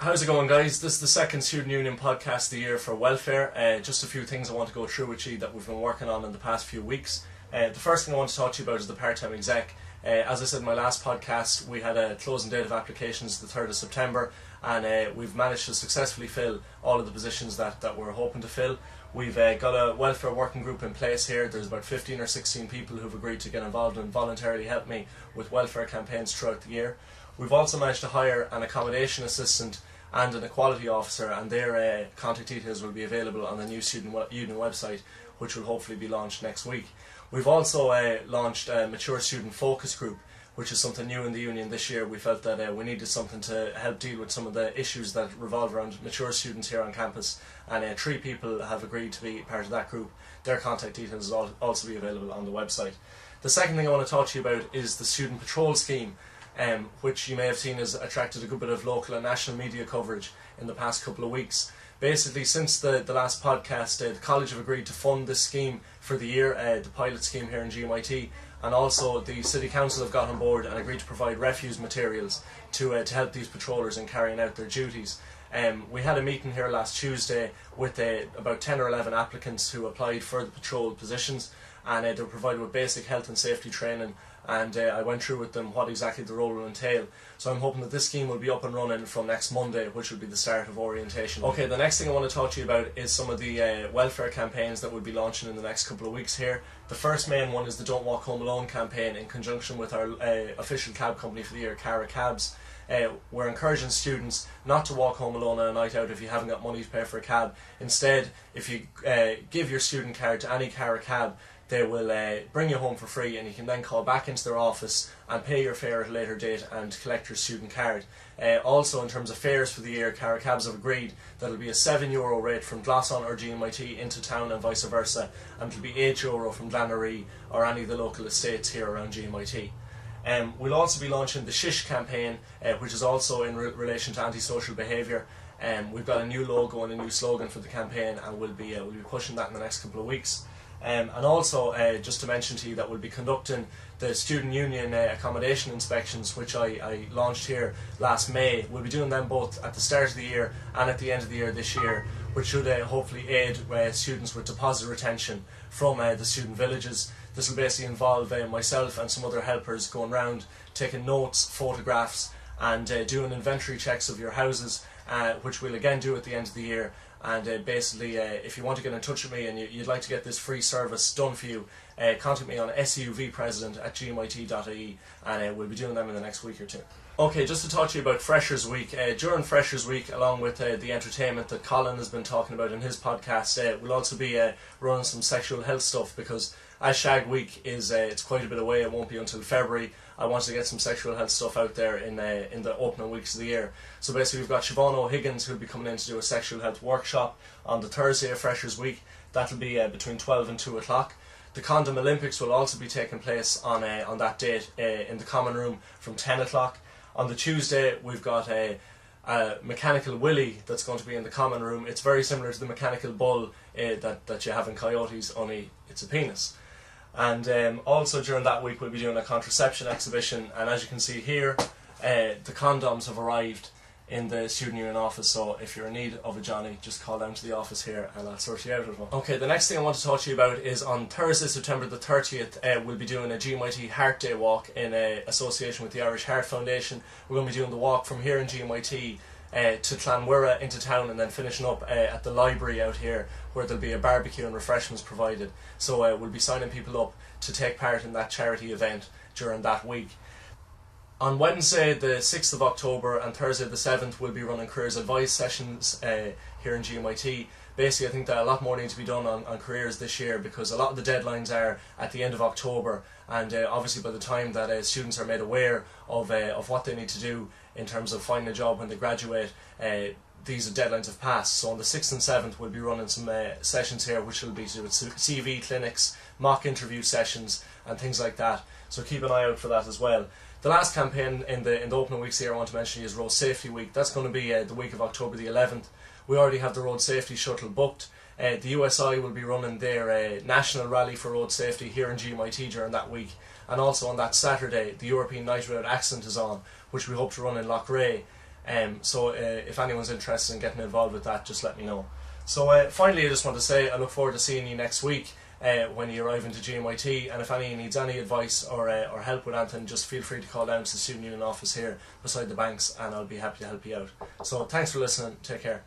How's it going, guys? This is the second Student Union podcast of the year for welfare. Just a few things I want to go through with you that we've been working on in the past few weeks. The first thing I want to talk to you about is the part-time exec. As I said in my last podcast, we had a closing date of applications the 3rd of September, and we've managed to successfully fill all of the positions that we're hoping to fill. We've got a welfare working group in place here. There's about 15 or 16 people who've agreed to get involved and voluntarily help me with welfare campaigns throughout the year. We've also managed to hire an accommodation assistant and an equality officer, and their contact details will be available on the new Student Union website, which will hopefully be launched next week. We've also launched a mature student focus group, which is something new in the union this year. We felt that we needed something to help deal with some of the issues that revolve around mature students here on campus, and 3 people have agreed to be part of that group. Their contact details will also be available on the website. The second thing I want to talk to you about is the Student Patrol Scheme, which you may have seen has attracted a good bit of local and national media coverage in the past couple of weeks. Basically, since the last podcast, the college have agreed to fund this scheme for the year, the pilot scheme here in GMIT, and also the City Council have got on board and agreed to provide refuse materials to help these patrollers in carrying out their duties. We had a meeting here last Tuesday with about 10 or 11 applicants who applied for the patrol positions, and they were provided with basic health and safety training, and I went through with them what exactly the role will entail. So I'm hoping that this scheme will be up and running from next Monday, which will be the start of orientation. Okay, the next thing I want to talk to you about is some of the welfare campaigns that we'll be launching in the next couple of weeks here. The first main one is the Don't Walk Home Alone campaign in conjunction with our official cab company for the year, Cara Cabs. We're encouraging students not to walk home alone on a night out if you haven't got money to pay for a cab. Instead, if you give your student card to any Cara Cab, they will bring you home for free, and you can then call back into their office and pay your fare at a later date and collect your student card. Also, in terms of fares for the year, Cara Cabs have agreed that it will be a €7 rate from Glasson or GMIT into town and vice versa, and it will be €8 from Glanaree or any of the local estates here around GMIT. We'll also be launching the Shish campaign, which is also in relation to antisocial behaviour. We've got a new logo and a new slogan for the campaign, and we'll be pushing that in the next couple of weeks. And also, just to mention to you that we'll be conducting the Student Union accommodation inspections, which I launched here last May. We'll be doing them both at the start of the year and at the end of the year this year, which should hopefully aid students with deposit retention from the student villages. This will basically involve myself and some other helpers going around taking notes, photographs, and doing inventory checks of your houses, which we'll again do at the end of the year. And basically, if you want to get in touch with me and you'd like to get this free service done for you, contact me on suvpresident@gmit.ie, and we'll be doing them in the next week or two. Okay, just to talk to you about Freshers Week. During Freshers Week, along with the entertainment that Colin has been talking about in his podcast, we'll also be running some sexual health stuff, because as Shag Week is it's quite a bit away, it won't be until February. I wanted to get some sexual health stuff out there in the opening weeks of the year. So basically, we've got Siobhan O'Higgins who'll be coming in to do a sexual health workshop on the Thursday of Freshers Week. That'll be between 12 and 2 o'clock. The Condom Olympics will also be taking place on that date in the Common Room from 10 o'clock. On the Tuesday, we've got a mechanical willy that's going to be in the Common Room. It's very similar to the mechanical bull that you have in coyotes, only it's a penis. And also during that week we'll be doing a contraception exhibition, and as you can see here, the condoms have arrived in the Student Union office, so if you're in need of a Johnny, just call down to the office here and I'll sort you out with one. Okay, the next thing I want to talk to you about is on Thursday, September the 30th, we'll be doing a GMIT Heart Day walk in association with the Irish Heart Foundation. We're going to be doing the walk from here in GMIT to Clanwira into town, and then finishing up at the library out here, where there'll be a barbecue and refreshments provided. So we'll be signing people up to take part in that charity event during that week. On Wednesday the 6th of October and Thursday the 7th we'll be running careers advice sessions here in GMIT. Basically, I think that a lot more needs to be done on careers this year, because a lot of the deadlines are at the end of October, and obviously by the time that students are made aware of what they need to do in terms of finding a job when they graduate, these deadlines have passed. So on the 6th and 7th we'll be running some sessions here, which will be to do with CV clinics, mock interview sessions and things like that, so keep an eye out for that as well. The last campaign in the opening weeks here I want to mention is Road Safety Week. That's going to be the week of October the 11th. We already have the road safety shuttle booked. The USI will be running their national rally for road safety here in GMIT during that week, and also on that Saturday the European Night Road Accident is on, which we hope to run in Loughrea. So if anyone's interested in getting involved with that, just let me know. So finally, I just want to say I look forward to seeing you next week when you arrive into GMIT, and if any needs any advice or help with anything, just feel free to call down to the student union office here beside the banks, and I'll be happy to help you out. So thanks for listening, take care.